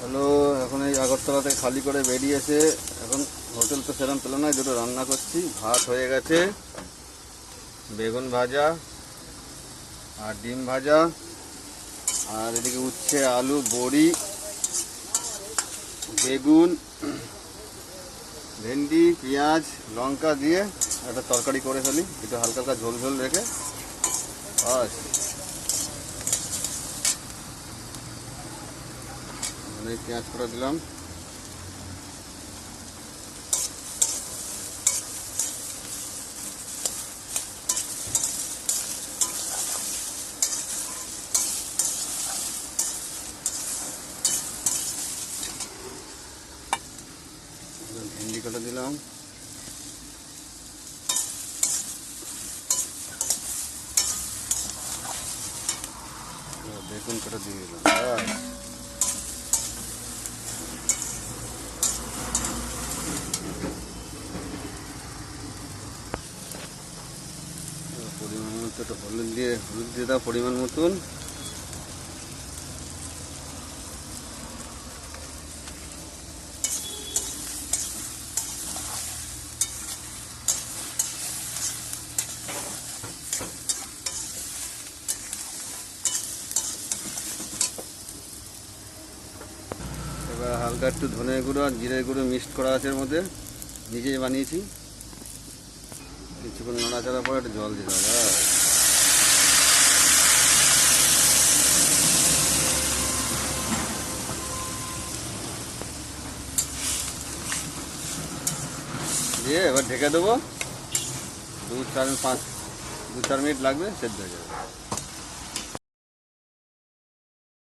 Hello, এখন এই আগরতলা থেকে খালি করে বেরিয়েছে। এখন হোটেল তো সেরকম পেলো না, দুটো রান্না করছি। ভাত হয়ে গেছে, বেগুন ভাজা আর ডিম ভাজা, আর এদিকে উচ্ছে আলু বড়ি বেগুন ভেন্ডি পেঁয়াজ লঙ্কা দিয়ে একটা তরকারি করে ফেলি, একটু হালকা হালকা ঝোল ঝোল রেখে। বাস, পেঁয়াজ করে দিলাম। ভেন্ডি কেটে দিলাম। বেগুন কেটে দিয়ে দিলাম। পরিমাণ মতো একটু হলুদ দিয়ে দাও, পরিমাণ মতন। এবার হালকা একটু ধনে গুঁড়ো আর জিরে গুঁড়ো মিক্সড করা আছে এর মধ্যে, নিজেই বানিয়েছি। কিছুক্ষণ নাড়াচাড়া পরে একটু জল দিতে হবে। দিয়ে এবার ঢেকে দেবো। 2-4 মিনিট লাগবে, সেদ্ধ হয়ে যাবে।